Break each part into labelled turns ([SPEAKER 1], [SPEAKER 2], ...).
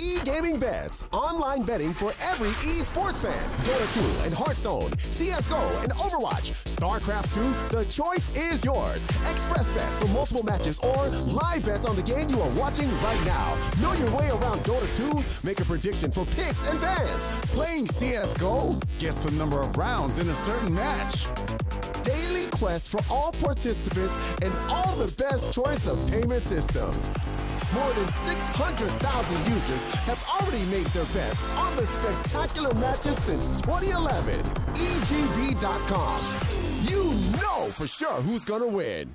[SPEAKER 1] E-gaming bets, online betting for every esports fan. Dota 2 and Hearthstone, CSGO and Overwatch, StarCraft 2, the choice is yours. Express bets for multiple matches or live bets on the game you are watching right now. Know your way around Dota 2? Make a prediction for picks and bans.
[SPEAKER 2] Playing CSGO? Guess the number of rounds in a certain match.
[SPEAKER 1] Daily quests for all participants and all the best choice of payment systems. More than 600,000 users have already made their bets on the spectacular matches since 2011. EGB.com. You know for sure who's gonna win.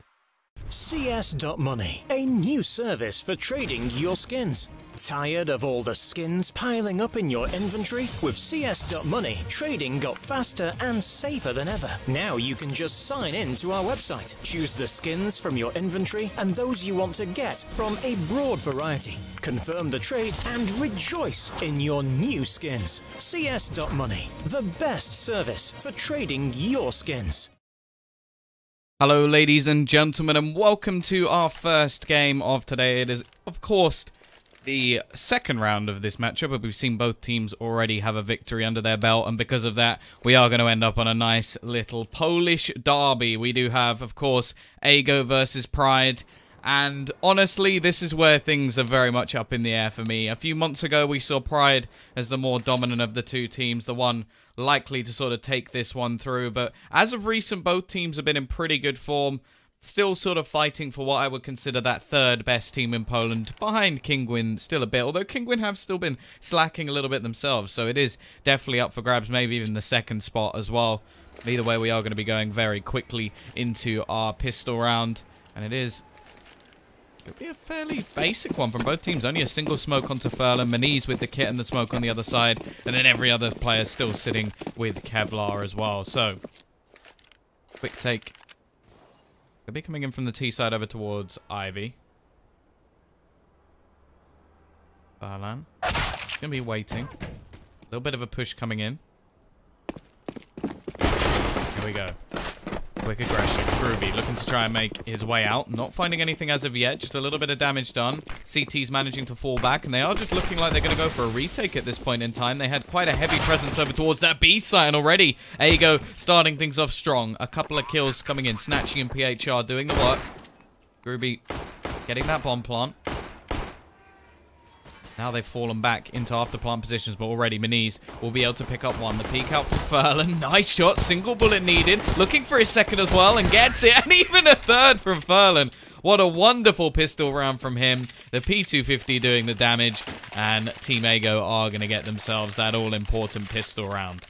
[SPEAKER 3] CS.Money, a new service for trading your skins. Tired of all the skins piling up in your inventory? With CS.Money, trading got faster and safer than ever. Now you can just sign in to our website, choose the skins from your inventory and those you want to get from a broad variety. Confirm the trade and rejoice in your new skins. CS.Money, the best service for trading your skins.
[SPEAKER 4] Hello ladies and gentlemen, and welcome to our first game of today. It is, of course, the second round of this matchup, but we've seen both teams already have a victory under their belt, and because of that, we are going to end up on a nice little Polish derby. We do have, of course, Ego versus Pride, and honestly, this is where things are very much up in the air for me. A few months ago, we saw Pride as the more dominant of the two teams, the one likely to sort of take this one through, but as of recent, both teams have been in pretty good form. Still sort of fighting for what I would consider that third best team in Poland, behind Kingwin still a bit, although Kingwin have still been slacking a little bit themselves, so it is definitely up for grabs, maybe even the second spot as well. Either way, we are going to be going very quickly into our pistol round, and it is going to be a fairly basic one from both teams. Only a single smoke onto Furlan, Maniz with the kit and the smoke on the other side, and then every other player still sitting with Kevlar as well. So, quick take. They'll be coming in from the T side over towards Ivy. Furlan. He's going to be waiting. A little bit of a push coming in. Here we go. Quick aggression. Groovy looking to try and make his way out. Not finding anything as of yet. Just a little bit of damage done. CT's managing to fall back, and they are just looking like they're going to go for a retake at this point in time. They had quite a heavy presence over towards that B site already. Ego starting things off strong. A couple of kills coming in. Snatching and PHR doing the work. Groovy getting that bomb plant. Now they've fallen back into after-plant positions, but already Maniz will be able to pick up one. The peek out for Furlan. Nice shot. Single bullet needed. Looking for his second as well and gets it. And even a third from Furlan. What a wonderful pistol round from him. The P250 doing the damage. And Team Ego are going to get themselves that all-important pistol round.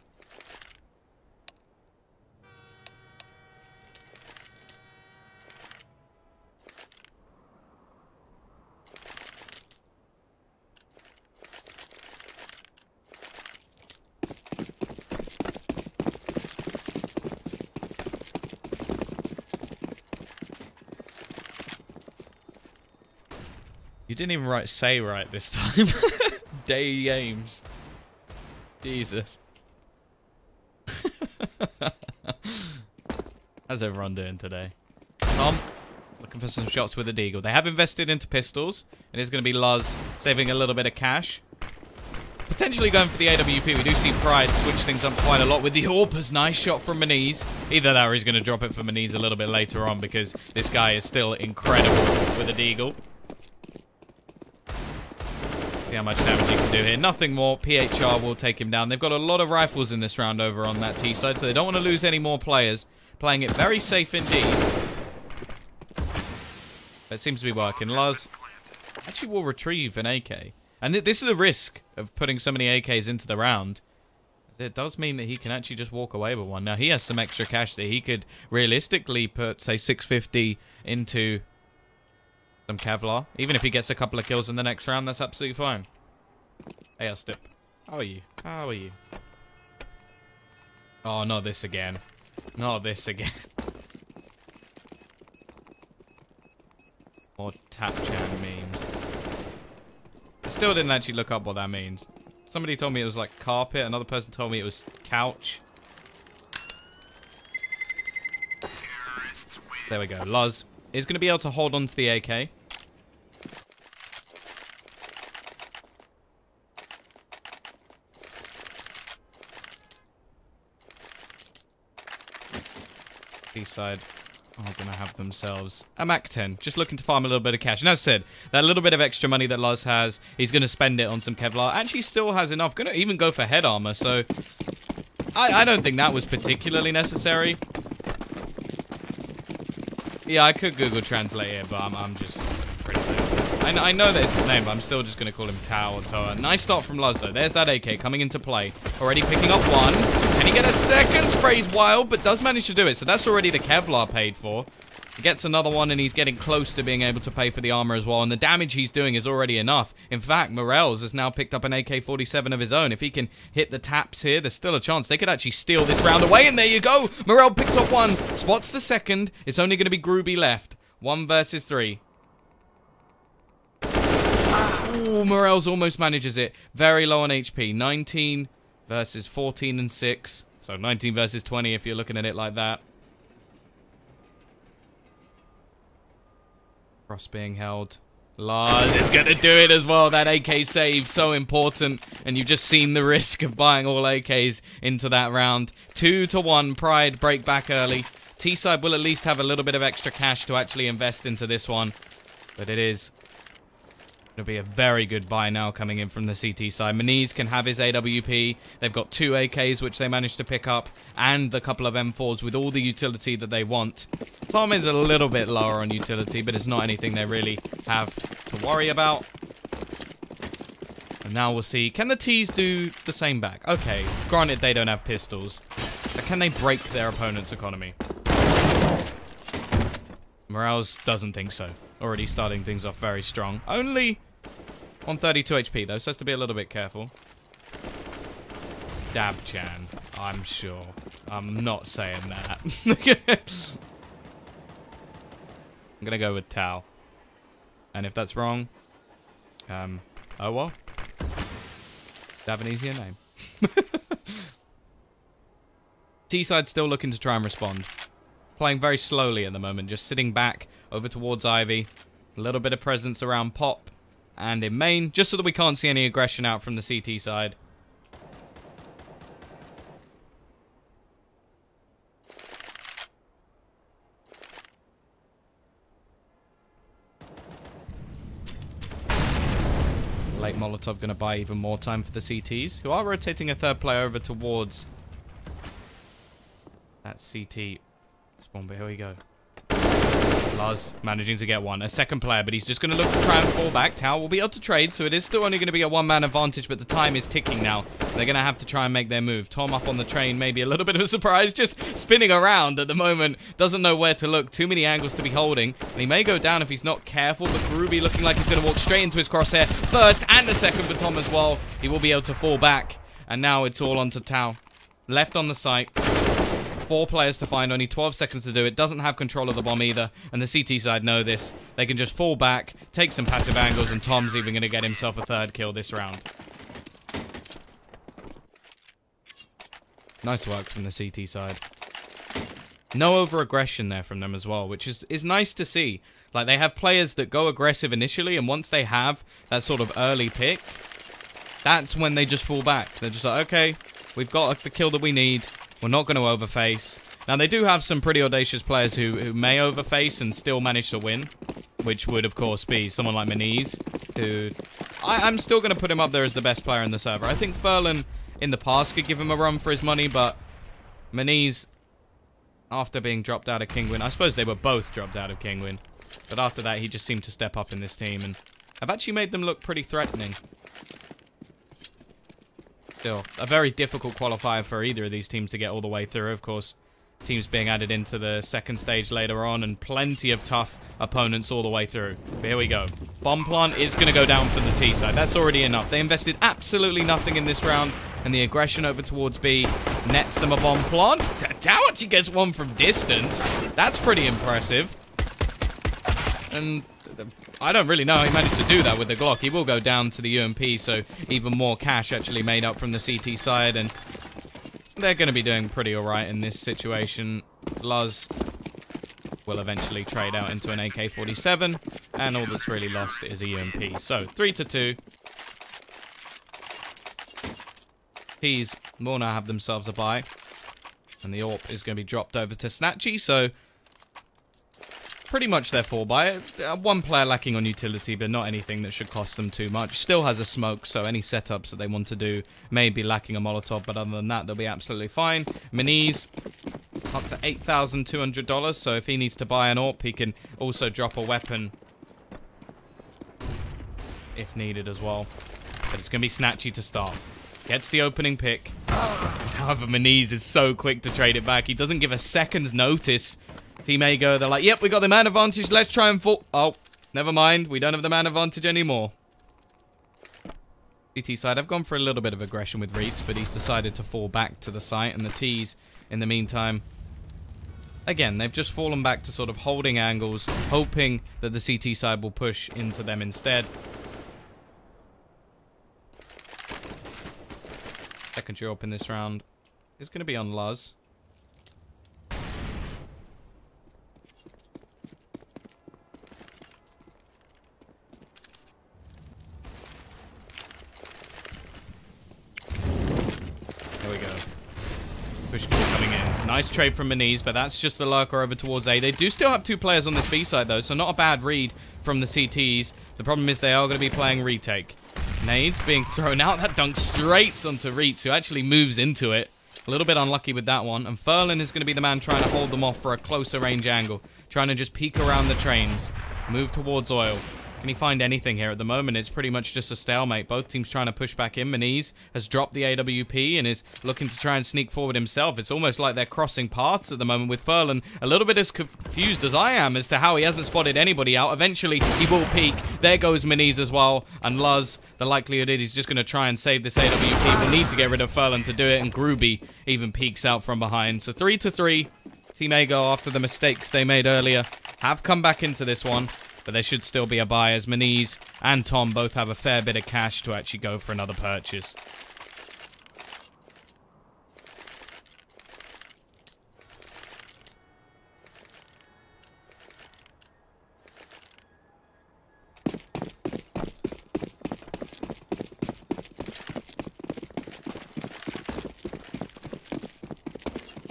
[SPEAKER 4] You didn't even say right this time. Day games. Jesus. How's everyone doing today? Tom, looking for some shots with the Deagle. They have invested into pistols. And it's going to be Luz saving a little bit of cash. Potentially going for the AWP. We do see Pride switch things up quite a lot with the AWPers. Nice shot from Maniz. Either that or he's going to drop it for Maniz a little bit later on, because this guy is still incredible with a Deagle. See how much damage he can do here. Nothing more. PHR will take him down. They've got a lot of rifles in this round over on that T side, so they don't want to lose any more players. Playing it very safe indeed. It seems to be working. Luz actually will retrieve an AK. And this is a risk of putting so many AKs into the round. It does mean that he can actually just walk away with one. Now, he has some extra cash that he could realistically put, say, 650 into some Kevlar. Even if he gets a couple of kills in the next round, that's absolutely fine. Hey, Stip. How are you? How are you? Oh, not this again. Not this again. More Tapchan memes. I still didn't actually look up what that means. Somebody told me it was like carpet. Another person told me it was couch. There we go. Luz is going to be able to hold on to the AK. T side are going to have themselves a MAC-10. Just looking to farm a little bit of cash. And as I said, that little bit of extra money that Luz has, he's going to spend it on some Kevlar. Actually still has enough. Going to even go for head armor. So I don't think that was particularly necessary. Yeah, I could Google Translate it, but I'm just pretty safe. I know that it's his name, but I'm still just going to call him Tao or Toa. Nice start from Luz, though. There's that AK coming into play. Already picking up one. Can he get a second? Sprays wild, but does manage to do it. So that's already the Kevlar paid for. He gets another one, and he's getting close to being able to pay for the armor as well. And the damage he's doing is already enough. In fact, Morels has now picked up an AK-47 of his own. If he can hit the taps here, there's still a chance. They could actually steal this round away, and there you go. Morel picks up one, spots the second. It's only going to be Groovy left. 1 versus 3. Ooh, Morels almost manages it. Very low on HP. 19 versus 14 and 6. So 19 versus 20 if you're looking at it like that. Cross being held. Luz is going to do it as well. That AK save, so important. And you've just seen the risk of buying all AKs into that round. 2-1. Pride break back early. T-side will at least have a little bit of extra cash to actually invest into this one. But it is going to be a very good buy now coming in from the CT side. Maniz can have his AWP. They've got 2 AKs, which they managed to pick up, and a couple of M4s with all the utility that they want. Tom is a little bit lower on utility, but it's not anything they really have to worry about. And now we'll see. Can the T's do the same back? Okay, granted they don't have pistols. But can they break their opponent's economy? Morales doesn't think so. Already starting things off very strong. Only on 32 HP though, so has to be a little bit careful. Dab-chan, I'm sure. I'm not saying that. I'm gonna go with Tao. And if that's wrong, oh well. Have an easier name. T-side still looking to try and respond. Playing very slowly at the moment, just sitting back over towards Ivy. A little bit of presence around Pop and in main, just so that we can't see any aggression out from the CT side. Late Molotov going to buy even more time for the CTs, who are rotating a third player over towards that CT spawn, but here we go. Luz managing to get one. A second player, but he's just going to look to try and fall back. Tao will be able to trade, so it is still only going to be a one-man advantage, but the time is ticking now. They're going to have to try and make their move. Tom up on the train, maybe a little bit of a surprise, just spinning around at the moment. Doesn't know where to look. Too many angles to be holding. And he may go down if he's not careful, but Groovy looking like he's going to walk straight into his crosshair. First and a second for Tom as well. He will be able to fall back. And now it's all onto Tao. Left on the site. 4 players to find, only 12 seconds to do it. Doesn't have control of the bomb either, and the CT side know this. They can just fall back, take some passive angles, and Tom's even going to get himself a 3rd kill this round. Nice work from the CT side. No over-aggression there from them as well, which is nice to see. Like, they have players that go aggressive initially, and once they have that sort of early pick, that's when they just fall back. They're just like, okay, we've got the kill that we need. We're not going to overface. Now, they do have some pretty audacious players who may overface and still manage to win, which would, of course, be someone like Maniz, who I'm still going to put him up there as the best player in the server. I think Furlan in the past could give him a run for his money, but Maniz, after being dropped out of Kingwin, I suppose they were both dropped out of Kingwin, but after that, he just seemed to step up in this team, and I've actually made them look pretty threatening. Still, a very difficult qualifier for either of these teams to get all the way through. Of course, teams being added into the 2nd stage later on, and plenty of tough opponents all the way through. But here we go. Bomb plant is going to go down for the T side. That's already enough. They invested absolutely nothing in this round, and the aggression over towards B nets them a bomb plant. Tao actually gets one from distance. That's pretty impressive. And I don't really know how he managed to do that with the Glock. He will go down to the UMP, so even more cash actually made up from the CT side, and they're going to be doing pretty alright in this situation. Luz will eventually trade out into an AK-47, and all that's really lost is a UMP. So, 3-2. T's will now have themselves a buy. And the AWP is going to be dropped over to Snatchy, so pretty much their 4-buy. One player lacking on utility, but not anything that should cost them too much. Still has a smoke, so any setups that they want to do may be lacking a Molotov, but other than that, they'll be absolutely fine. Minis, up to $8,200, so if he needs to buy an AWP, he can also drop a weapon if needed as well. But it's going to be Snatchy to start. Gets the opening pick. However, Minis is so quick to trade it back. He doesn't give a second's notice. Team A go, they're like, yep, we got the man advantage. Let's try and fall. Oh, never mind. We don't have the man advantage anymore. CT side, I've gone for a little bit of aggression with Reeds, but he's decided to fall back to the site. And the T's, in the meantime, again, they've just fallen back to sort of holding angles, hoping that the CT side will push into them instead. Second drop in this round is going to be on Luz. There we go. Push coming in. Nice trade from Minis, but that's just the lurker over towards A. They do still have 2 players on this B side, though, so not a bad read from the CTs. The problem is they are going to be playing retake. Nades being thrown out. That dunk straight onto Reeds, who actually moves into it. A little bit unlucky with that one. And Furlan is going to be the man trying to hold them off for a closer range angle. Trying to just peek around the trains. Move towards oil. Can he find anything here? At the moment, it's pretty much just a stalemate. Both teams trying to push back in. Maniz has dropped the AWP and is looking to try and sneak forward himself. It's almost like they're crossing paths at the moment with Furlan a little bit as confused as I am as to how he hasn't spotted anybody out. Eventually, he will peek. There goes Maniz as well. And Luz, the likelihood is he's just going to try and save this AWP. We'll need to get rid of Furlan to do it. And Groovy even peeks out from behind. So 3-3. Team A go after the mistakes they made earlier. Have come back into this one. But there should still be a buy as Maniz and Tom both have a fair bit of cash to actually go for another purchase.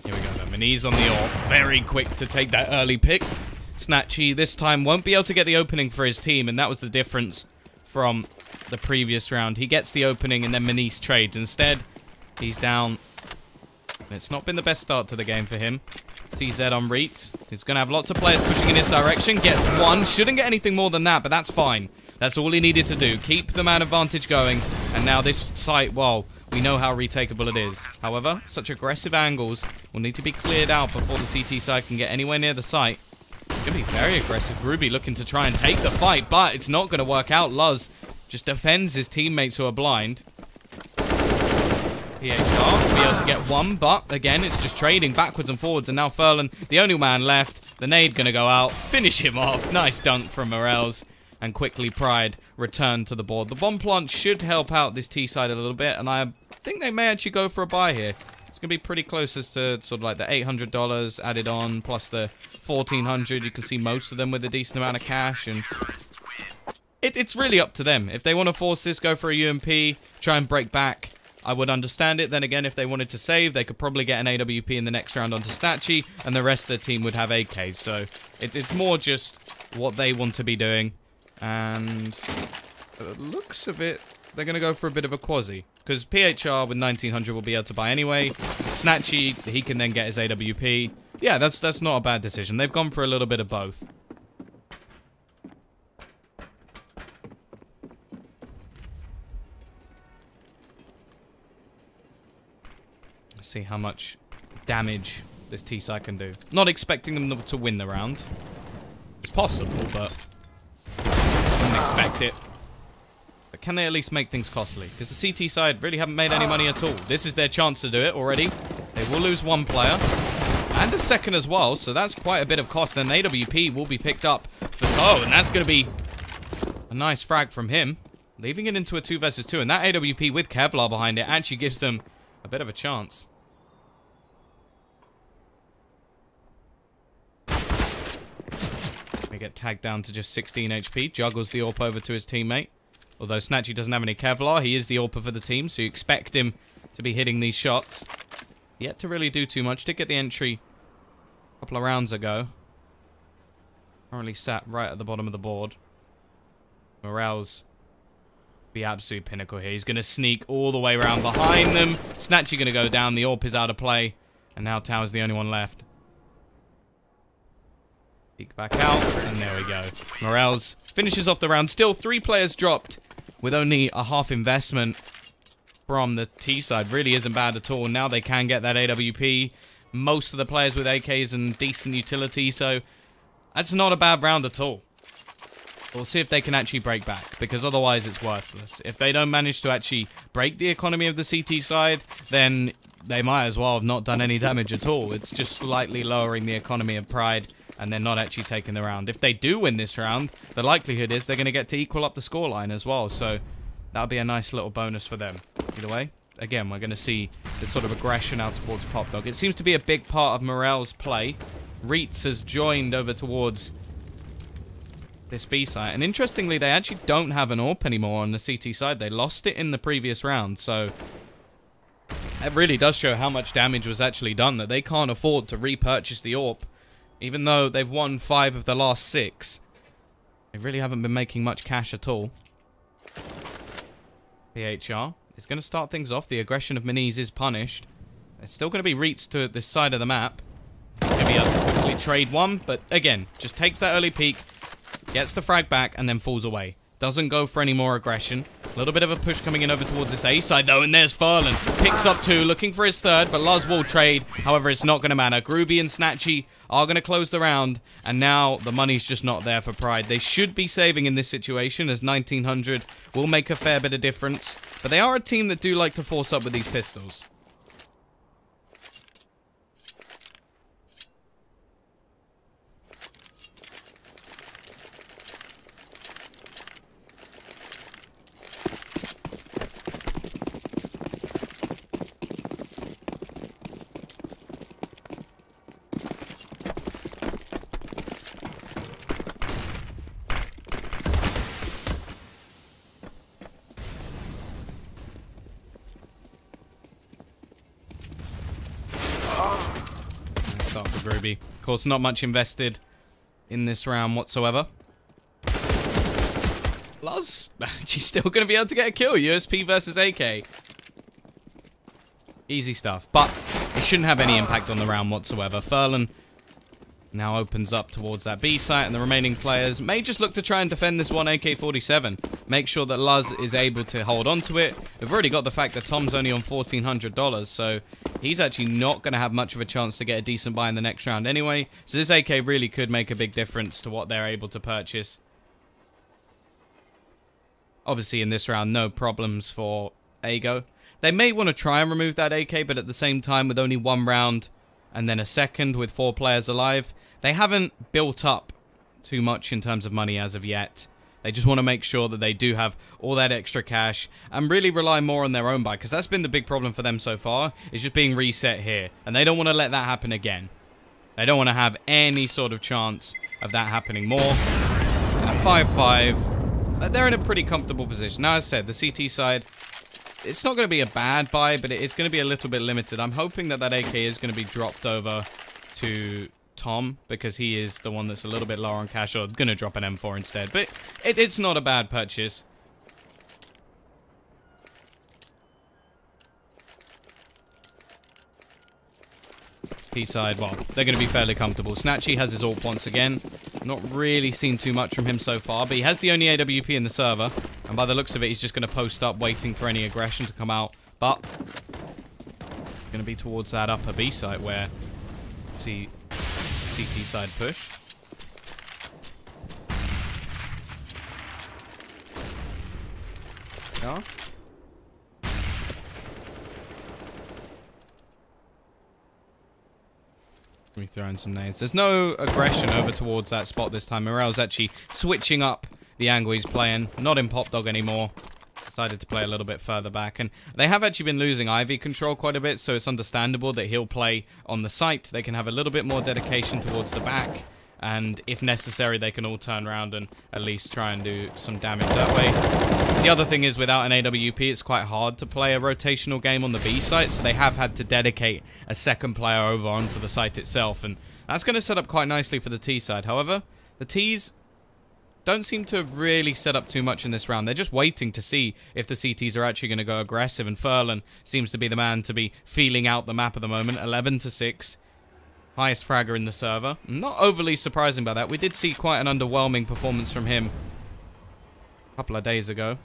[SPEAKER 4] Here we go then. Maniz on the AWP. Very quick to take that early pick. Snatchy this time won't be able to get the opening for his team, and that was the difference from the previous round. He gets the opening and then Maniz trades. Instead, he's down. It's not been the best start to the game for him. CZ on Reeds. He's going to have lots of players pushing in his direction. Gets one. Shouldn't get anything more than that, but that's fine. That's all he needed to do. Keep the man advantage going. And now this site, well, we know how retakeable it is. However, such aggressive angles will need to be cleared out before the CT side can get anywhere near the site. Gonna be very aggressive. Ruby looking to try and take the fight, but it's not gonna work out. Luz just defends his teammates who are blind. PHR will be able to get one, but again, it's just trading backwards and forwards, and now Furlan, the only man left. The nade gonna go out, finish him off. Nice dunk from Morels, and quickly Pride return to the board. The bomb plant should help out this T side a little bit, and I think they may actually go for a buy here. It's going to be pretty close as to sort of like the $800 added on, plus the $1,400. You can see most of them with a decent amount of cash, and it's really up to them. If they want to force this, go for a UMP, try and break back, I would understand it. Then again, if they wanted to save, they could probably get an AWP in the next round onto Snatchy, and the rest of the team would have AKs. So it's more just what they want to be doing, and the looks of it, they're going to go for a bit of a quasi. Because PHR with 1900 will be able to buy anyway. Snatchy, he can then get his AWP. Yeah, that's not a bad decision. They've gone for a little bit of both. Let's see how much damage this T-side can do. Not expecting them to win the round. It's possible, but wouldn't expect it. But can they at least make things costly? Because the CT side really haven't made any money at all. This is their chance to do it already. They will lose one player. And a second as well, so that's quite a bit of cost. Then AWP will be picked up for Toe, and that's going to be a nice frag from him. Leaving it into a 2 versus 2, and that AWP with Kevlar behind it actually gives them a bit of a chance. They get tagged down to just 16 HP. Juggles the AWP over to his teammate. Although Snatchy doesn't have any Kevlar, he is the AWPer for the team, so you expect him to be hitting these shots. Yet to really do too much. Did get the entry a couple of rounds ago. Currently sat right at the bottom of the board. Morale's the absolute pinnacle here. He's going to sneak all the way around behind them. Snatchy going to go down. The AWP is out of play. And now Tao's the only one left. Peek back out. And there we go. Morale's finishes off the round. Still 3 players dropped with only a half investment from the T side. Really isn't bad at all. Now they can get that AWP. Most of the players with AKs and decent utility. So that's not a bad round at all. We'll see if they can actually break back, because otherwise it's worthless. If they don't manage to actually break the economy of the CT side, then they might as well have not done any damage at all. It's just slightly lowering the economy of Pride, and they're not actually taking the round. If they do win this round, the likelihood is they're going to get to equal up the scoreline as well, so that'll be a nice little bonus for them. Either way, again, we're going to see this sort of aggression out towards Pop Dog. It seems to be a big part of Morale's play. Reitz has joined over towards this B site, and interestingly, they actually don't have an AWP anymore on the CT side. They lost it in the previous round, so it really does show how much damage was actually done, that they can't afford to repurchase the AWP, even though they've won 5 of the last 6. They really haven't been making much cash at all. PHR is going to start things off. The aggression of Moniz is punished. It's still going to be Reitz to this side of the map. Going to be able to quickly trade one, but again, just takes that early peek, gets the frag back, and then falls away. Doesn't go for any more aggression. A little bit of a push coming in over towards this A side, though, and there's Furlan. Picks up 2, looking for his 3rd, but Luz will trade. However, it's not going to matter. Groovy and Snatchy are going to close the round, and now the money's just not there for Pride. They should be saving in this situation, as 1900 will make a fair bit of difference. But they are a team that do like to force up with these pistols. Start for Groovy. Of course, not much invested in this round whatsoever. Luz, she's still going to be able to get a kill. USP versus AK. Easy stuff. But it shouldn't have any impact on the round whatsoever. Furlan now opens up towards that B site, and the remaining players may just look to try and defend this one AK-47. Make sure that Luz is able to hold on to it. We've already got the fact that Tom's only on $1,400, so he's actually not going to have much of a chance to get a decent buy in the next round anyway. So this AK really could make a big difference to what they're able to purchase. Obviously, in this round, no problems for Ago. They may want to try and remove that AK, but at the same time, with only 1 round and then a second with 4 players alive, they haven't built up too much in terms of money as of yet. They just want to make sure that they do have all that extra cash and really rely more on their own buy, because that's been the big problem for them so far, is just being reset here. And they don't want to let that happen again. They don't want to have any sort of chance of that happening more. At 5-5, they're in a pretty comfortable position. Now, as I said, the CT side, it's not going to be a bad buy, but it's going to be a little bit limited. I'm hoping that that AK is going to be dropped over to Tom, because he is the one that's a little bit lower on cash, or going to drop an M4 instead. But it's not a bad purchase. P-side, well, they're going to be fairly comfortable. Snatchy has his AWP once again. Not really seen too much from him so far, but he has the only AWP in the server. And by the looks of it, he's just going to post up, waiting for any aggression to come out. But going to be towards that upper B site where see CT side push. Yeah. We throw in some nades. There's no aggression over towards that spot this time. Morale's actually switching up the angle he's playing. Not in Pop Dog anymore. Decided to play a little bit further back. And they have actually been losing Ivy control quite a bit, so it's understandable that he'll play on the site. They can have a little bit more dedication towards the back. And if necessary, they can all turn around and at least try and do some damage that way. The other thing is, without an AWP, it's quite hard to play a rotational game on the B site, so they have had to dedicate a second player over onto the site itself, and that's going to set up quite nicely for the T side. However, the Ts don't seem to have really set up too much in this round. They're just waiting to see if the CTs are actually going to go aggressive, and Furlan seems to be the man to be feeling out the map at the moment. 11-6. Highest fragger in the server. Not overly surprising by that. We did see quite an underwhelming performance from him a couple of days ago.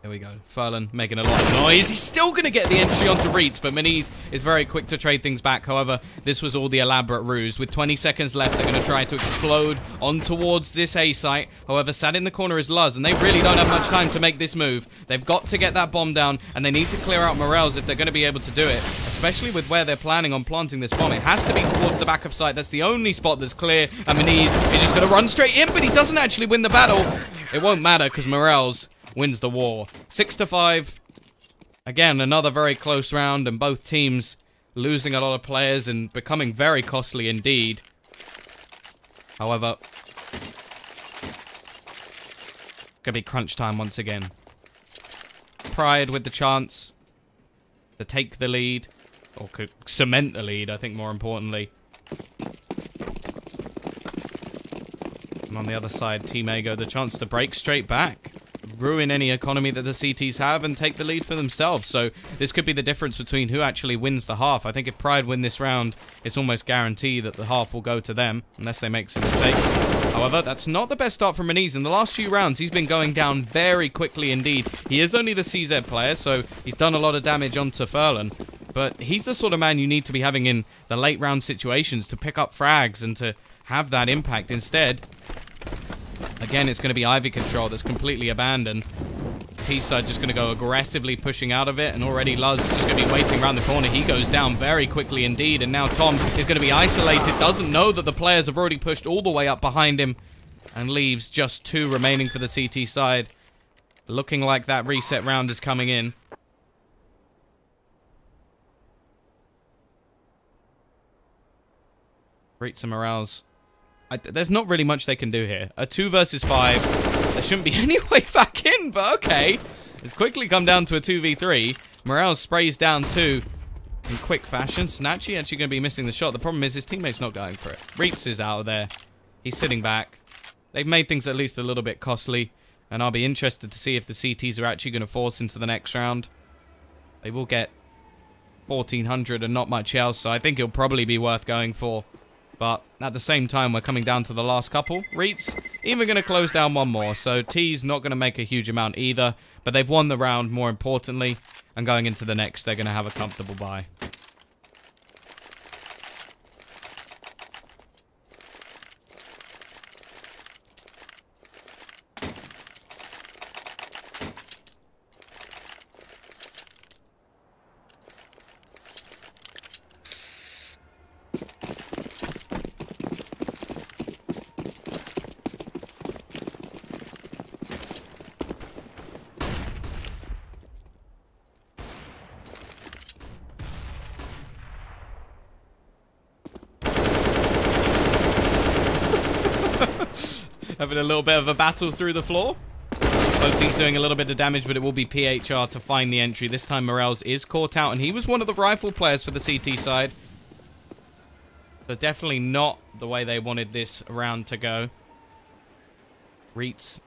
[SPEAKER 4] There we go. Furlan making a lot of noise. He's still going to get the entry onto Reeds, but Maniz is very quick to trade things back. However, this was all the elaborate ruse. With 20 seconds left, they're going to try to explode on towards this A site. However, sat in the corner is Luz, and they really don't have much time to make this move. They've got to get that bomb down, and they need to clear out Morels if they're going to be able to do it, especially with where they're planning on planting this bomb. It has to be towards the back of site. That's the only spot that's clear, and Maniz is just going to run straight in, but he doesn't actually win the battle. It won't matter because Morels wins the war. 6-5. Again, another very close round, and both teams losing a lot of players and becoming very costly indeed. However, gonna be crunch time once again. Pride with the chance to take the lead, or cement the lead, I think more importantly. And on the other side, Team Ago, the chance to break straight back, ruin any economy that the CTs have, and take the lead for themselves. So this could be the difference between who actually wins the half. I think if Pride win this round, it's almost guaranteed that the half will go to them, unless they make some mistakes. However, that's not the best start from Maniz. In the last few rounds, he's been going down very quickly indeed. He is only the CZ player, so he's done a lot of damage onto Furlan. But he's the sort of man you need to be having in the late round situations to pick up frags and to have that impact. Instead, again, it's going to be Ivy control that's completely abandoned. T-side just going to go aggressively pushing out of it, and already Luz is just going to be waiting around the corner. He goes down very quickly indeed, and now Tom is going to be isolated. Doesn't know that the players have already pushed all the way up behind him, and leaves just 2 remaining for the CT side. Looking like that reset round is coming in. Great some morales. There's not really much they can do here. A 2 versus 5. There shouldn't be any way back in, but okay. It's quickly come down to a 2v3. Morales sprays down 2 in quick fashion. Snatchy actually going to be missing the shot. The problem is his teammate's not going for it. Reitz is out of there. He's sitting back. They've made things at least a little bit costly, and I'll be interested to see if the CTs are actually going to force into the next round. They will get 1,400 and not much else, so I think it'll probably be worth going for. But at the same time, we're coming down to the last couple. Reitz even going to close down one more. So T's not going to make a huge amount either. But they've won the round, more importantly. And going into the next, they're going to have a comfortable bye. Having a little bit of a battle through the floor. Both teams doing a little bit of damage, but it will be PHR to find the entry. This time Morels is caught out, and he was one of the rifle players for the CT side. But definitely not the way they wanted this round to go. Reitz is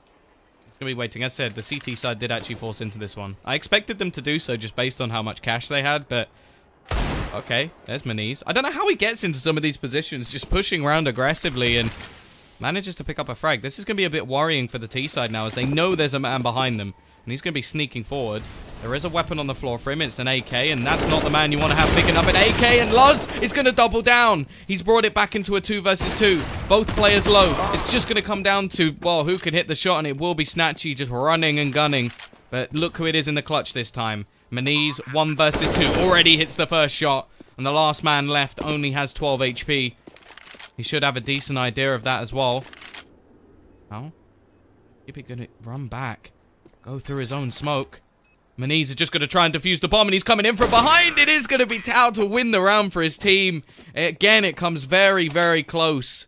[SPEAKER 4] going to be waiting. As I said, the CT side did actually force into this one. I expected them to do so just based on how much cash they had, but... Okay, there's Maniz. I don't know how he gets into some of these positions, just pushing around aggressively and... manages to pick up a frag. This is going to be a bit worrying for the T side now, as they know there's a man behind them. And he's going to be sneaking forward. There is a weapon on the floor for him. It's an AK, and that's not the man you want to have picking up an AK. And Luz is going to double down. He's brought it back into a 2 versus 2. Both players low. It's just going to come down to, well, who can hit the shot, and it will be Snatchy just running and gunning. But look who it is in the clutch this time. Maniz, 1 versus 2. Already hits the first shot, and the last man left only has 12 HP. He should have a decent idea of that as well. Oh. Maybe gonna run back. Go through his own smoke. Maniz is just going to try and defuse the bomb, and he's coming in from behind. It is going to be Tao to win the round for his team. Again, it comes very, very close.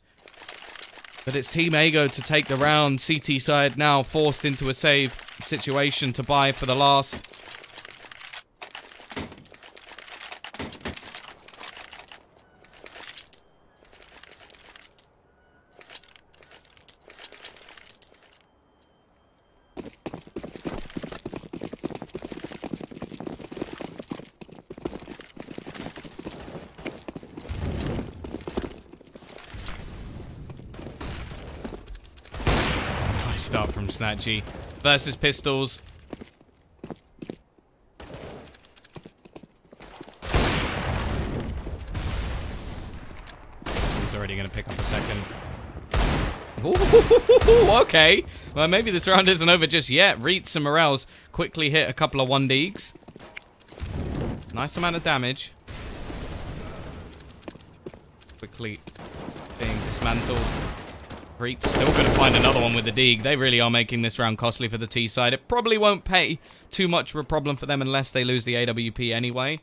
[SPEAKER 4] But it's Team Ago to take the round. CT side now forced into a save situation to buy for the last. Start from Snatchy versus Pistols. He's already going to pick up a second. Ooh, okay. Well, maybe this round isn't over just yet. Reitz and Morels quickly hit a couple of 1Ds. Nice amount of damage. Quickly being dismantled. Reitz still going to find another one with the Deeg. They really are making this round costly for the T side. It probably won't pay too much of a problem for them unless they lose the AWP anyway.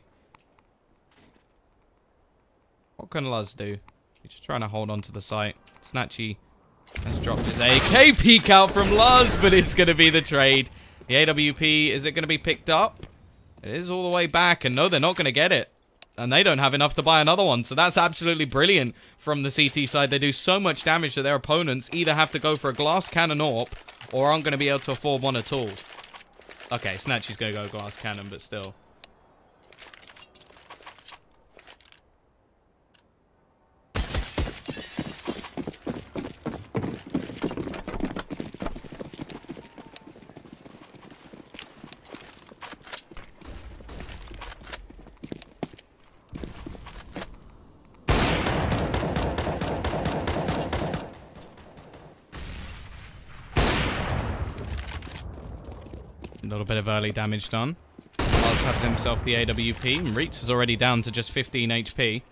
[SPEAKER 4] What can Luz do? He's just trying to hold on to the site. Snatchy has dropped his AK. Peek out from Luz, but it's going to be the trade. The AWP, is it going to be picked up? It is all the way back, and no, they're not going to get it. And they don't have enough to buy another one. So that's absolutely brilliant from the CT side. They do so much damage that their opponents either have to go for a glass cannon AWP or aren't going to be able to afford one at all. Okay, Snatchy's going to go glass cannon, but still. A little bit of early damage done. Luz has himself the AWP. And Reitz is already down to just 15 HP.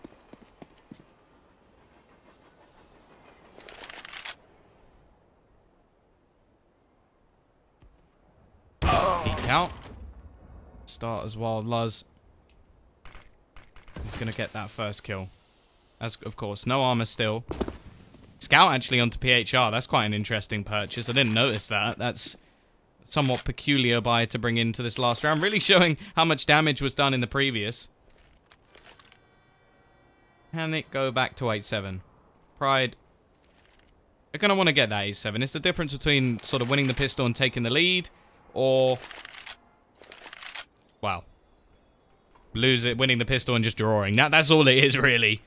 [SPEAKER 4] Peek out. Start as well. Luz is going to get that first kill. As of course, no armor still. Scout actually onto PHR. That's quite an interesting purchase. I didn't notice that. That's somewhat peculiar buy to bring into this last round. Really showing how much damage was done in the previous. Can it go back to 8-7? Pride. They're going to want to get that 8-7. It's the difference between sort of winning the pistol and taking the lead. Or, well, lose it, winning the pistol and just drawing. That's all it is, really.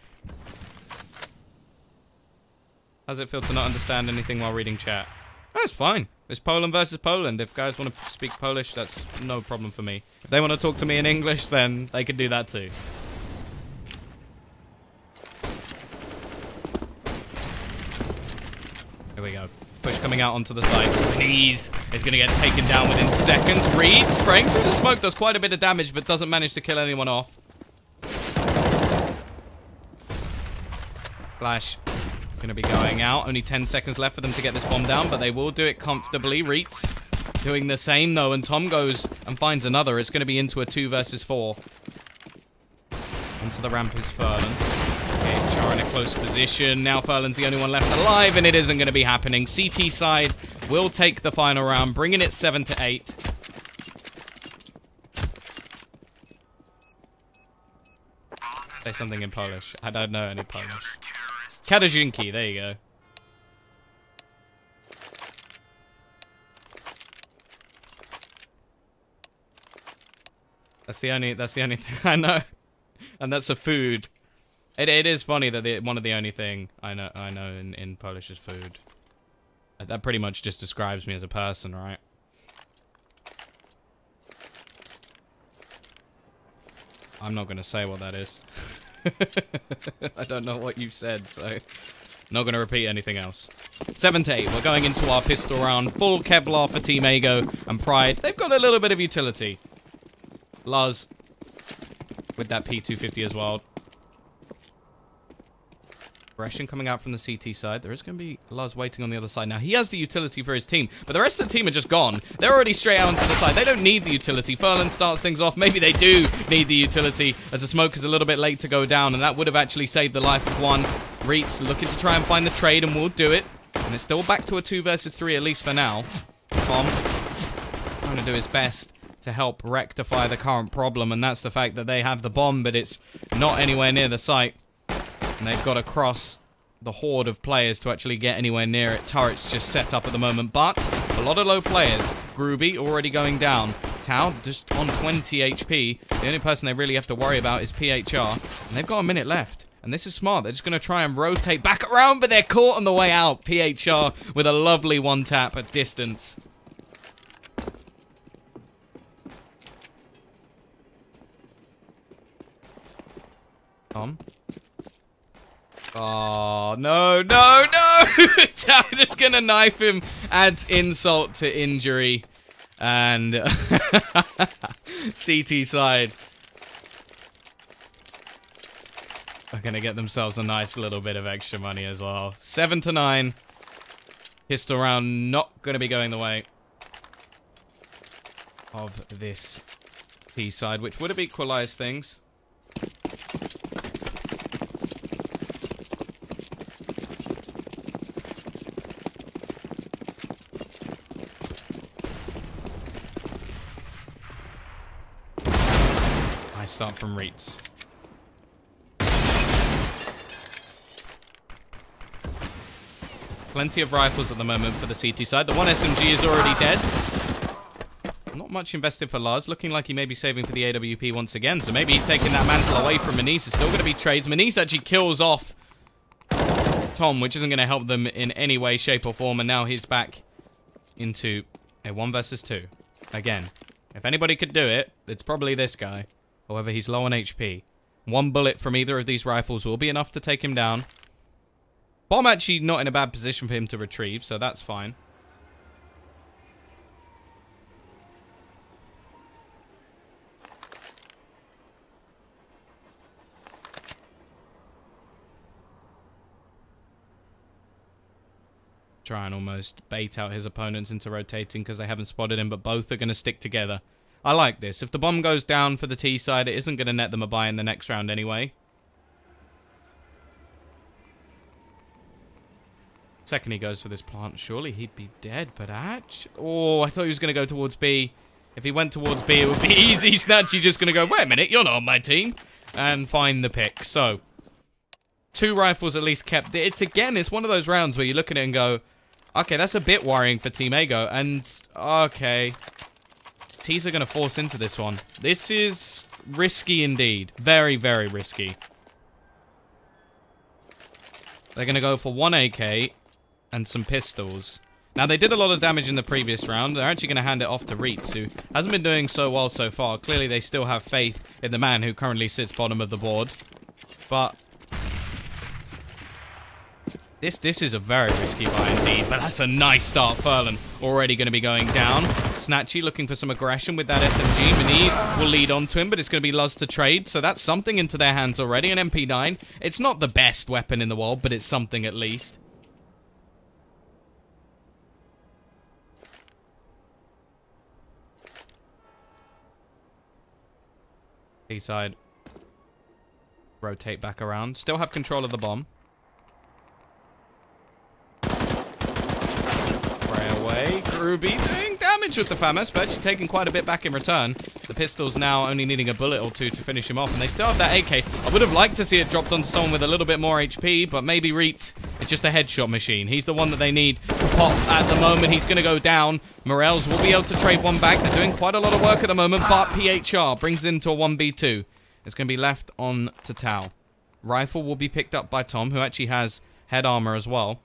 [SPEAKER 4] How does it feel to not understand anything while reading chat? That's fine. It's Poland versus Poland. If guys want to speak Polish, that's no problem for me. If they want to talk to me in English, then they can do that too. Here we go. Push coming out onto the site. Knees is going to get taken down within seconds. Reed spraying through the smoke does quite a bit of damage, but doesn't manage to kill anyone off. Flash. Going to be going out. Only 10 seconds left for them to get this bomb down, but they will do it comfortably. Reitz doing the same, though, and Tom goes and finds another. It's going to be into a 2 versus 4. Onto the ramp is Furlan. Okay, Char in a close position. Now Furlan's the only one left alive, and it isn't going to be happening. CT side will take the final round, bringing it 7-8. Say something in Polish. I don't know any Polish. Kadajinki, there you go. That's the only thing I know. And that's a food. It is funny that one of the only thing I know in Polish is food. That pretty much just describes me as a person, right? I'm not gonna say what that is. I don't know what you said, so not going to repeat anything else. 7-8. We're going into our pistol round. Full Kevlar for Team Ago and Pride. They've got a little bit of utility. Luz with that P250 as well. Aggression coming out from the CT side. There is going to be Luz waiting on the other side. Now, he has the utility for his team, but the rest of the team are just gone. They're already straight out onto the side. They don't need the utility. Furlan starts things off. Maybe they do need the utility, as the smoke is a little bit late to go down, and that would have actually saved the life of one. Reetz looking to try and find the trade, and will do it. And it's still back to a 2 versus 3, at least for now. Tom trying to do his best to help rectify the current problem, and that's the fact that they have the bomb, but it's not anywhere near the site. And they've got to cross the horde of players to actually get anywhere near it. Turret's just set up at the moment, but a lot of low players. Groovy already going down. Tau just on 20 HP. The only person they really have to worry about is PHR. And they've got a minute left. And this is smart. They're just going to try and rotate back around, but they're caught on the way out. PHR with a lovely one tap at distance. Tom. Oh, no, no, no! Tau just gonna knife him, adds insult to injury. And CT side are gonna get themselves a nice little bit of extra money as well. 7 to 9. Pistol round not gonna be going the way of this T side, which would have equalized things. Start from Reetz. Plenty of rifles at the moment for the CT side. The one SMG is already dead. Not much invested for Lars. Looking like he may be saving for the AWP once again. So maybe he's taking that mantle away from Manise. It's still going to be trades. Manise actually kills off Tom, which isn't going to help them in any way, shape, or form. And now he's back into a 1 versus 2. Again, if anybody could do it, it's probably this guy. However, he's low on HP. 1 bullet from either of these rifles will be enough to take him down. Bomb actually not in a bad position for him to retrieve, so that's fine. Try and almost bait out his opponents into rotating because they haven't spotted him, but both are going to stick together. I like this. If the bomb goes down for the T side, it isn't going to net them a buy in the next round anyway. Second he goes for this plant, surely he'd be dead, but oh, I thought he was going to go towards B. If he went towards B, it would be easy. Snatchy just going to go, wait a minute, you're not on my team. And find the pick. So, 2 rifles at least kept. It's one of those rounds where you look at it and go, okay, that's a bit worrying for Team Ego. And, okay. T's are going to force into this one. This is risky indeed. Very, very risky. They're going to go for 1 AK and some pistols. Now, they did a lot of damage in the previous round. They're actually going to hand it off to Reetz, who hasn't been doing so well so far. Clearly, they still have faith in the man who currently sits bottom of the board. But this is a very risky buy indeed, but that's a nice start. Furlan already going to be going down. Snatchy looking for some aggression with that SMG. Manise will lead on to him, but it's going to be Luz to trade, so that's something into their hands already. An MP9. It's not the best weapon in the world, but it's something at least. B-side. Rotate back around. Still have control of the bomb. Ruby doing damage with the FAMAS, but actually taking quite a bit back in return. The pistol's now only needing a bullet or 2 to finish him off, and they still have that AK. I would have liked to see it dropped onto someone with a little bit more HP, but maybe Reetz is just a headshot machine. He's the one that they need to pop at the moment. He's going to go down. Morels will be able to trade one back. They're doing quite a lot of work at the moment, but PHR brings it into a 1v2. It's going to be left on to Tau. Rifle will be picked up by Tom, who actually has head armor as well.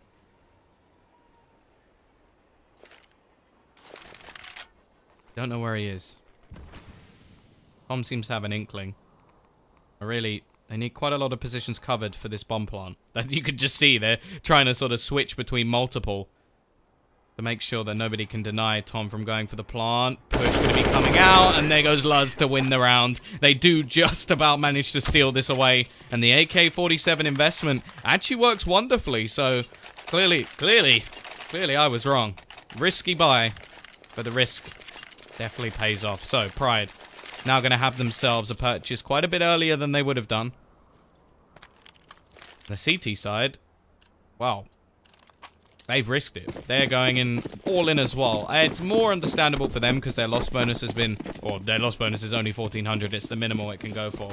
[SPEAKER 4] Don't know where he is. Tom seems to have an inkling. Really, they need quite a lot of positions covered for this bomb plant. That you could just see they're trying to sort of switch between multiple. to make sure that nobody can deny Tom from going for the plant. Push going to be coming out, and there goes Luz to win the round. They do just about manage to steal this away, and the AK-47 investment actually works wonderfully. So clearly I was wrong. Risky buy, but the risk definitely pays off. So Pride now going to have themselves a purchase quite a bit earlier than they would have done. The CT side, wow. They've risked it. They're going in all in as well. It's more understandable for them because their loss bonus has been... Or their loss bonus is only 1,400. It's the minimal it can go for.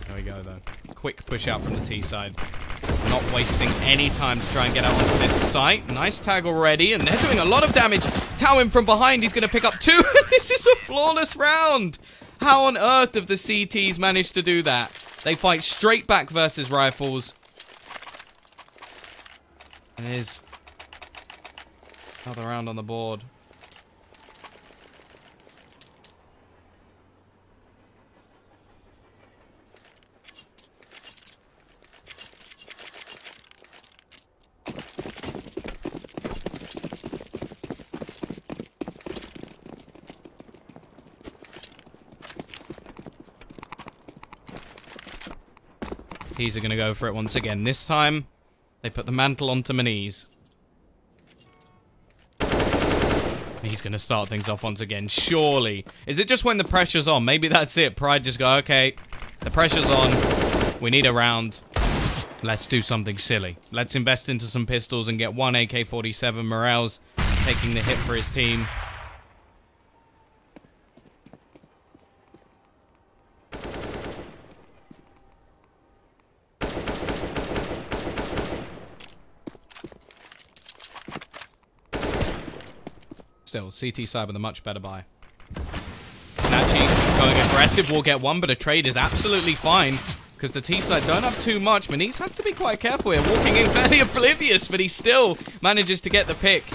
[SPEAKER 4] There we go, though. Quick push out from the T side. Not wasting any time to try and get out onto this site. Nice tag already, and they're doing a lot of damage. Towing from behind. He's going to pick up 2. This is a flawless round. How on earth have the CTs managed to do that? They fight straight back versus rifles. And there's another round on the board. He's going to go for it once again. This time, they put the mantle onto Maniz. He's going to start things off once again. Surely. Is it just when the pressure's on? Maybe that's it. Pride just go, okay, the pressure's on. We need a round. Let's do something silly. Let's invest into some pistols and get one AK-47. Morale's taking the hit for his team. Still, CT side with a much better buy. Nachi going aggressive will get one, but a trade is absolutely fine because the T side don't have too much. Maniz has to be quite careful here. Walking in fairly oblivious, but he still manages to get the pick.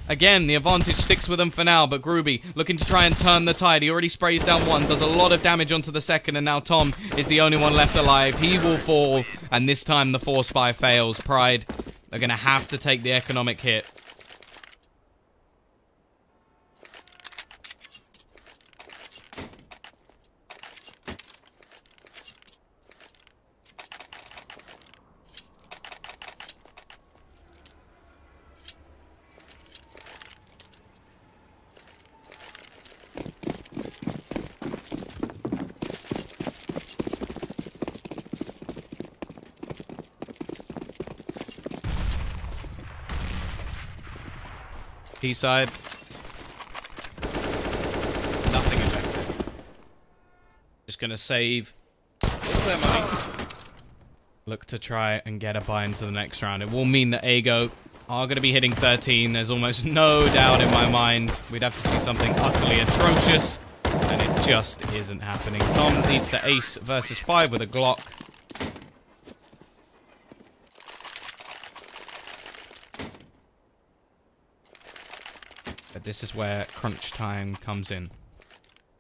[SPEAKER 4] Again, the advantage sticks with him for now, but Groovy looking to try and turn the tide. He already sprays down one, does a lot of damage onto the second, and now Tom is the only one left alive. He will fall, and this time the force buy fails. Pride are going to have to take the economic hit. T side. Nothing invested. Just gonna save their money. Look to try and get a buy into the next round. It will mean that Ago are gonna be hitting 13. There's almost no doubt in my mind. We'd have to see something utterly atrocious, and it just isn't happening. Tom needs to ace versus 5 with a Glock. But this is where crunch time comes in.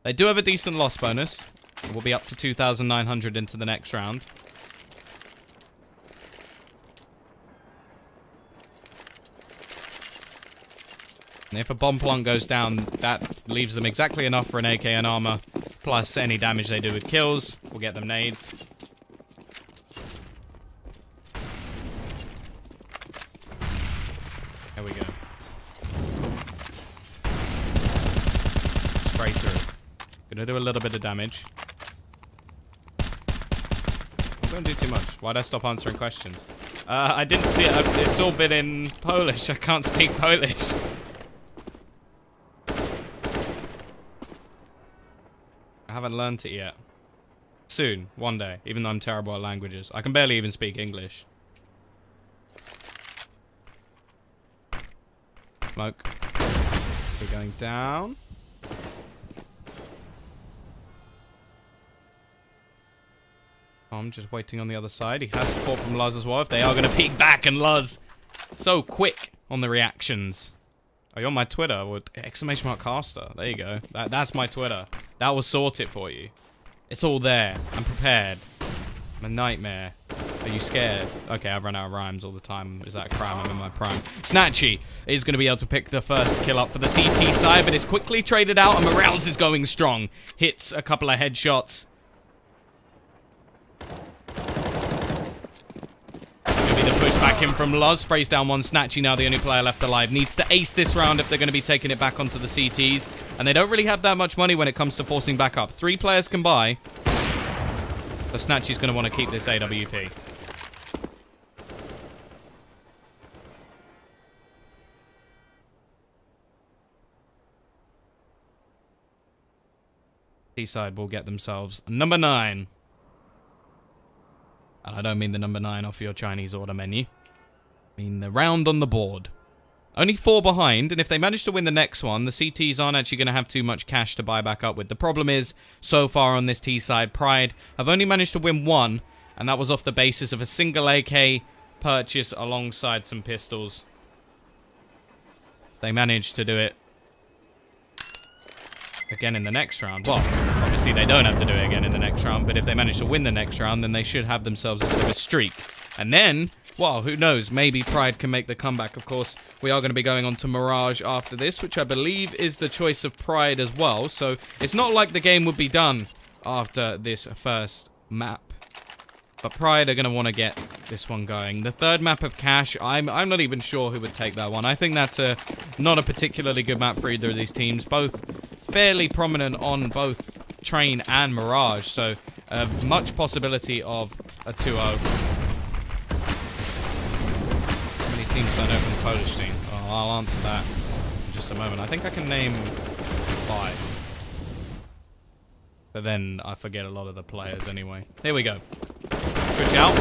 [SPEAKER 4] They do have a decent loss bonus. It will be up to 2,900 into the next round. And if a bomb plant goes down, that leaves them exactly enough for an AK and armor. Plus any damage they do with kills will get them nades. There we go. Spray through. Gonna do a little bit of damage. I'm gonna do too much. Why'd I stop answering questions? I didn't see it. It's all been in Polish. I can't speak Polish. I haven't learned it yet. Soon, one day, even though I'm terrible at languages. I can barely even speak English. Smoke. We're going down. I'm just waiting on the other side. He has support from Luz as well. If they are going to peek back, and Luz so quick on the reactions. Are you on my Twitter? With exclamation mark caster. There you go. That's my Twitter. That will sort it for you. It's all there. I'm prepared. I'm a nightmare. Are you scared? Okay, I've run out of rhymes all the time. Is that a crime? I'm in my prime. Snatchy is going to be able to pick the first kill up for the CT side, but it's quickly traded out, and Morales is going strong. Hits a couple of headshots. The push back in from Luz. Sprays down one. Snatchy now the only player left alive. Needs to ace this round if they're going to be taking it back onto the CTs. And they don't really have that much money when it comes to forcing back up. 3 players can buy. So Snatchy's going to want to keep this AWP. T-side will get themselves number 9. And I don't mean the number 9 off your Chinese order menu. I mean the round on the board. Only 4 behind, and if they manage to win the next one, the CTs aren't actually going to have too much cash to buy back up with. The problem is, so far on this T side, Pride have only managed to win 1, and that was off the basis of a single AK purchase alongside some pistols. They managed to do it again in the next round. Well, obviously they don't have to do it again in the next round, but if they manage to win the next round, then they should have themselves a bit of a streak. And then, well, who knows, maybe Pride can make the comeback. Of course, we are going to be going on to Mirage after this, which I believe is the choice of Pride as well. So it's not like the game would be done after this first map. But Pride are going to want to get this one going. The third map of Cash, I'm not even sure who would take that one. I think that's not a particularly good map for either of these teams. Both fairly prominent on both Train and Mirage, so much possibility of a 2-0. How many teams do I know from the Polish team? Oh, I'll answer that in just a moment. I think I can name 5. But then I forget a lot of the players anyway. Here we go. Push out.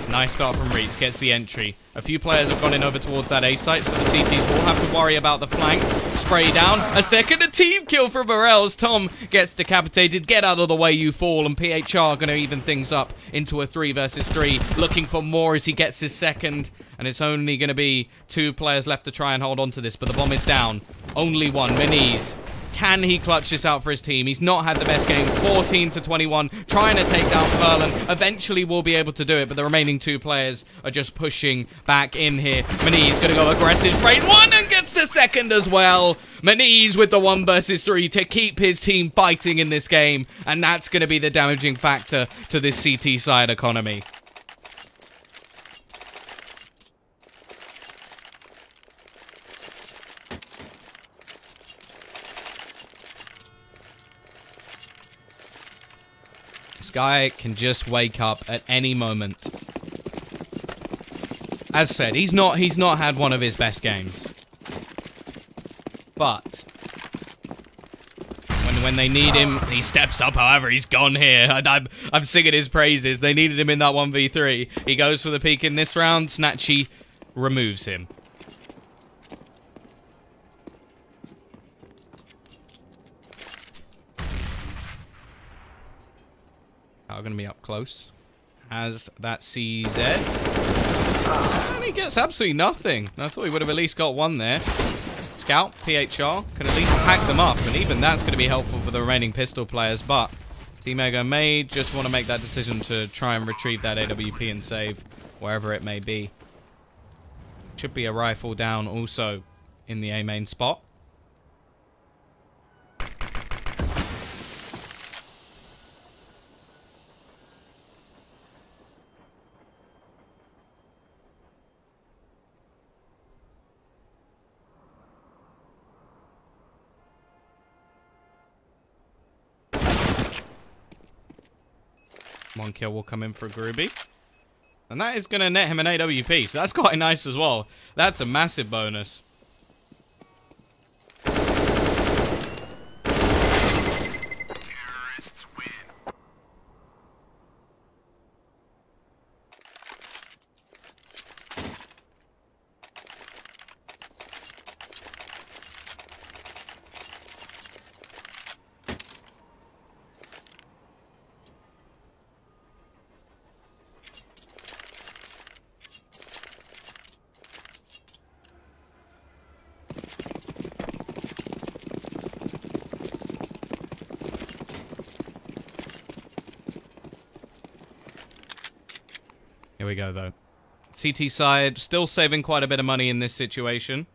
[SPEAKER 4] Nice start from Reeds. Gets the entry. A few players have gone in over towards that A site, so the CTs will have to worry about the flank. Spray down. A second. A team kill for Morels. Tom gets decapitated. Get out of the way, you fool. And PHR going to even things up into a 3 versus 3. Looking for more as he gets his second. And it's only going to be 2 players left to try and hold on to this. But the bomb is down. Only one. Meniz. Can he clutch this out for his team? He's not had the best game. 14-21. Trying to take down Furlan. Eventually will be able to do it, but the remaining 2 players are just pushing back in here. Meniz going to go aggressive. Sprays 1 and gets the second as well. Meniz with the 1 versus 3 to keep his team fighting in this game. And that's going to be the damaging factor to this CT side economy. Guy can just wake up at any moment. As said, he's not had one of his best games. But when they need him, he steps up. However, he's gone here. I'm singing his praises. They needed him in that 1v3. He goes for the peak in this round. Snatchy removes him. Are going to be up close. Has that CZ. And he gets absolutely nothing. I thought he would have at least got 1 there. Scout, PHR, can at least hack them up. And even that's going to be helpful for the remaining pistol players. But Team Ego may just want to make that decision to try and retrieve that AWP and save wherever it may be. Should be a rifle down also in the A main spot. One kill will come in for Groovy. And that is going to net him an AWP, so that's quite nice as well. That's a massive bonus. Terrorists win. Here we go, though. CT side still saving quite a bit of money in this situation.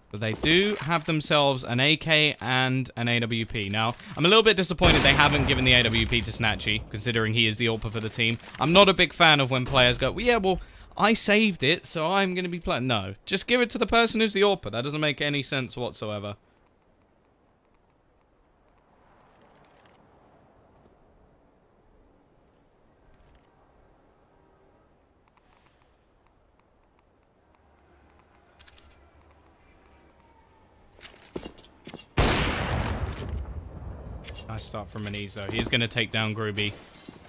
[SPEAKER 4] But they do have themselves an AK and an AWP. Now, I'm a little bit disappointed they haven't given the AWP to Snatchy, considering he is the AWPer for the team. I'm not a big fan of when players go, well, yeah, well, I saved it, so I'm going to be playing. No, just give it to the person who's the AWPer. That doesn't make any sense whatsoever. Nice start from Maniz, though. He's going to take down Groovy.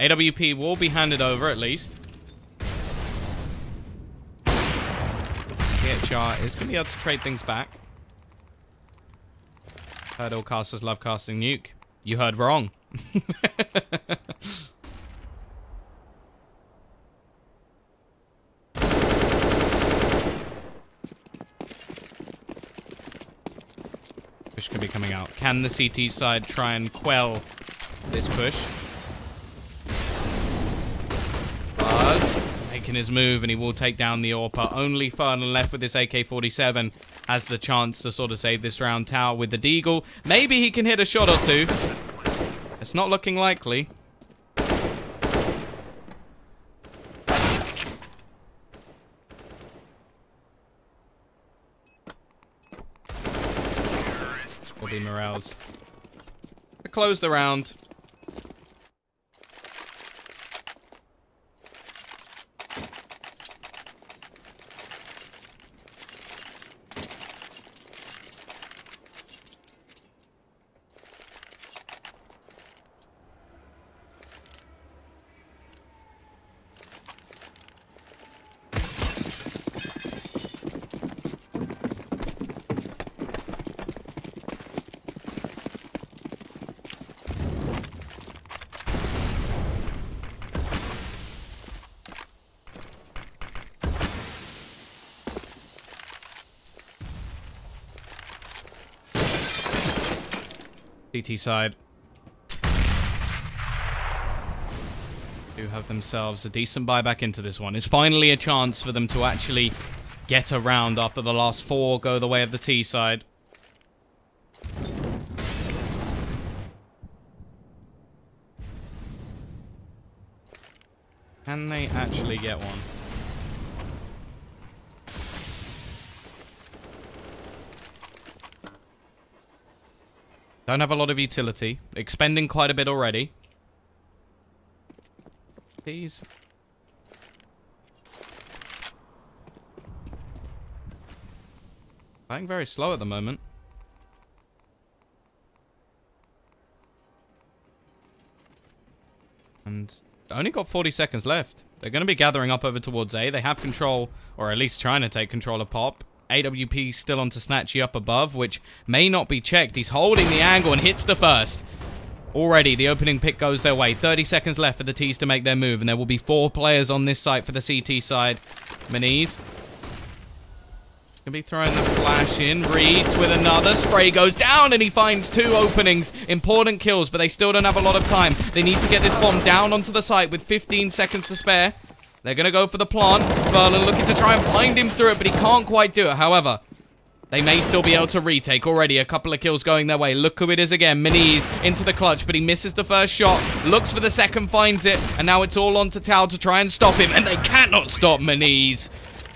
[SPEAKER 4] AWP will be handed over, at least. PHR is going to be able to trade things back. Heard all casters love casting nuke. You heard wrong. Push could be coming out. Can the CT side try and quell this push? Buzz making his move, and he will take down the AWPer. Only Fernan left with this AK-47 has the chance to sort of save this round. Tower with the Deagle. Maybe he can hit a shot or two. It's not looking likely. Morales to close the round. CT side do have themselves a decent buyback into this one. It's finally a chance for them to actually get around after the last four go the way of the T side. Can they actually get one? Don't have a lot of utility. Expending quite a bit already. These. Playing very slow at the moment. And only got 40 seconds left. They're going to be gathering up over towards A. They have control, or at least trying to take control of Pop. AWP still onto Snatchy up above, which may not be checked. He's holding the angle and hits the first. Already, the opening pick goes their way. 30 seconds left for the T's to make their move, and there will be 4 players on this site for the CT side. Maniz gonna be throwing the flash in. Reeds with another. Spray goes down, and he finds 2 openings. Important kills, but they still don't have a lot of time. They need to get this bomb down onto the site with 15 seconds to spare. They're going to go for the plant. Fernan looking to try and find him through it, but he can't quite do it. However, they may still be able to retake. Already a couple of kills going their way. Look who it is again. Maniz into the clutch, but he misses the first shot. Looks for the second, finds it. And now it's all on to Tao to try and stop him. And they cannot stop Maniz.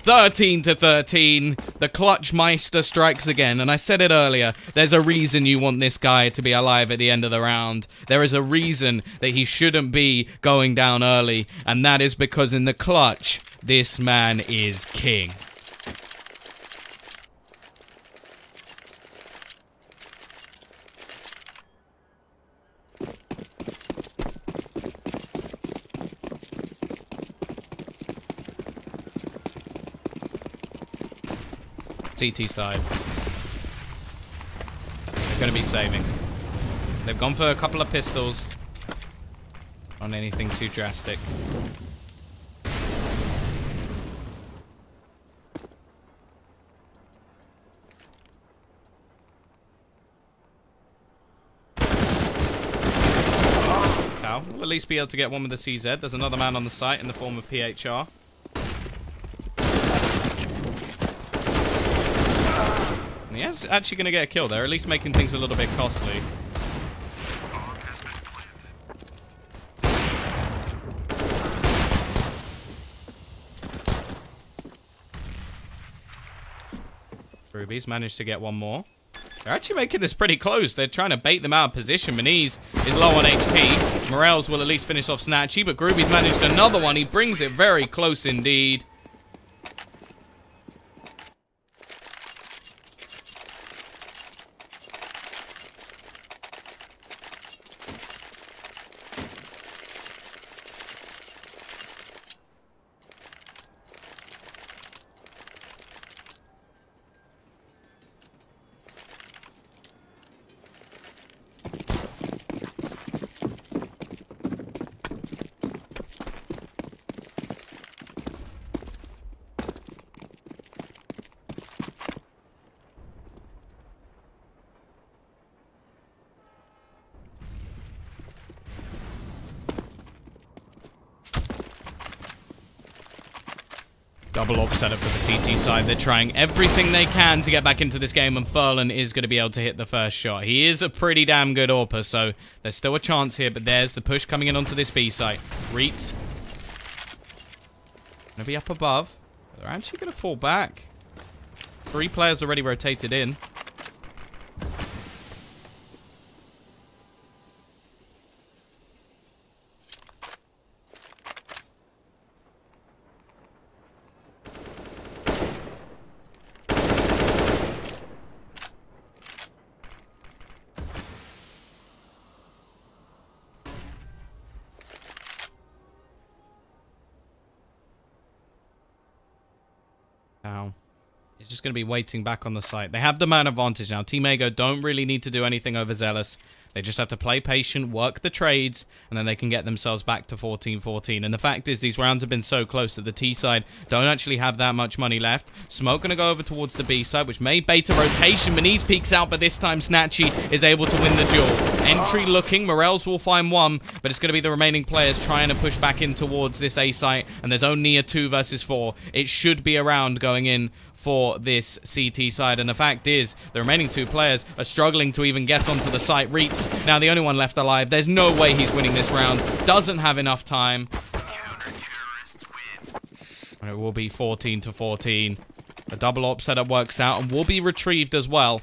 [SPEAKER 4] 13-13. The clutch meister strikes again. And I said it earlier, there's a reason you want this guy to be alive at the end of the round. There is a reason that he shouldn't be going down early. And that is because in the clutch, this man is king. CT side. They're going to be saving. They've gone for a couple of pistols. On anything too drastic. Cow, a at least be able to get one with the CZ. There's another man on the site in the form of PHR. And he is actually going to get a kill there, at least making things a little bit costly. Ruby's managed to get one more. They're actually making this pretty close. They're trying to bait them out of position. Maniz is low on HP. Morels will at least finish off Snatchy, but Groovy's managed another one. He brings it very close indeed. Double op setup for the CT side. They're trying everything they can to get back into this game, and Furlan is going to be able to hit the first shot. He is a pretty damn good AWPer, so there's still a chance here, but there's the push coming in onto this B site. Reets going to be up above. They're actually going to fall back. 3 players already rotated in. Now, he's just going to be waiting back on the site. They have the man advantage now. Team Ego don't really need to do anything overzealous. They just have to play patient, work the trades, and then they can get themselves back to 14-14. And the fact is, these rounds have been so close that the T side don't actually have that much money left. Smoke going to go over towards the B side, which may bait a rotation. Maniz peeks out, but this time Snatchy is able to win the duel. Entry looking. Morels will find one, but it's going to be the remaining players trying to push back in towards this A site, and there's only a 2 versus 4. It should be a round going in for this CT side, and the fact is the remaining 2 players are struggling to even get onto the site. Reets now the only one left alive. There's no way he's winning this round. Doesn't have enough time. And it will be 14-14. The double op setup works out and will be retrieved as well.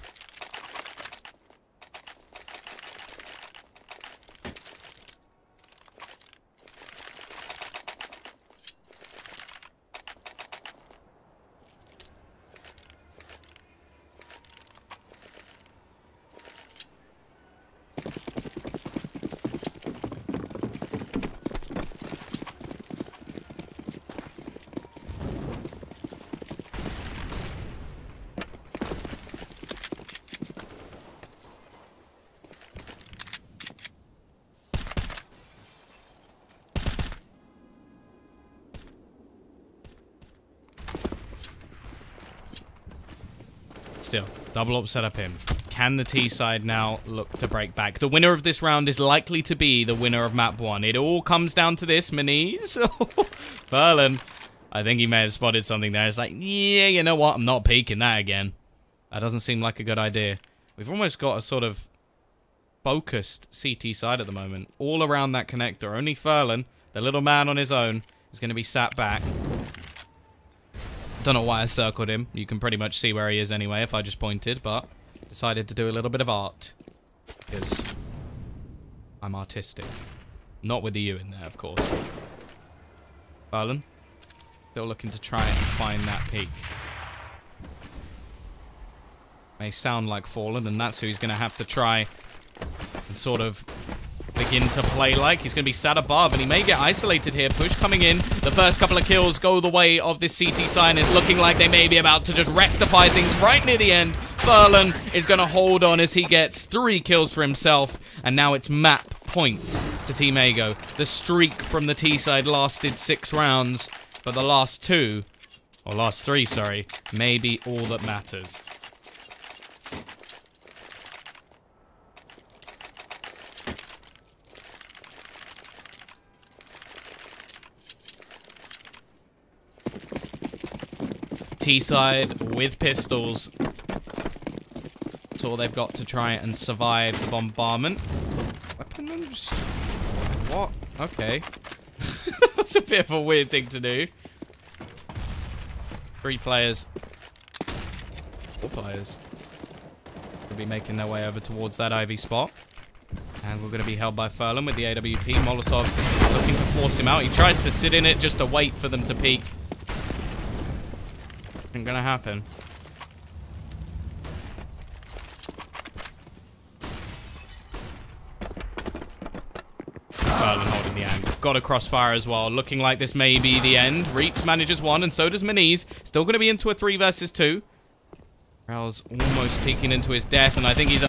[SPEAKER 4] Still, double up setup him. Can the T side now look to break back? The winner of this round is likely to be the winner of map 1. It all comes down to this. Maniz. Furlan. I think he may have spotted something there. It's like, yeah, you know what? I'm not peeking that again. That doesn't seem like a good idea. We've almost got a sort of focused CT side at the moment. All around that connector. Only Furlan, the little man on his own, is going to be sat back. Don't know why I circled him. You can pretty much see where he is anyway if I just pointed, but decided to do a little bit of art. Because I'm artistic. Not with the U in there, of course. Furlan. Still looking to try and find that peak. May sound like Fallen, and that's who he's going to have to try and sort of begin to play like. He's going to be sat above, and he may get isolated here. Push coming in. The first couple of kills go the way of this CT sign. It's looking like they may be about to just rectify things right near the end. Furlan is going to hold on as he gets 3 kills for himself, and now it's map point to Team Ego. The streak from the T side lasted 6 rounds, but the last 2, or last 3, sorry, may be all that matters. T side with pistols. That's all they've got to try and survive the bombardment. Weapons? What? Okay. That's a bit of a weird thing to do. 3 players. 4 players. Will be making their way over towards that Ivy spot. And we're going to be held by Furlan with the AWP. Molotov looking to force him out. He tries to sit in it just to wait for them to peek. Ain't going to happen. Furlan holding the angle. Got a crossfire as well. Looking like this may be the end. Reitz manages 1 and so does Maniz. Still going to be into a 3 versus 2. Raul's almost peeking into his death and I think he's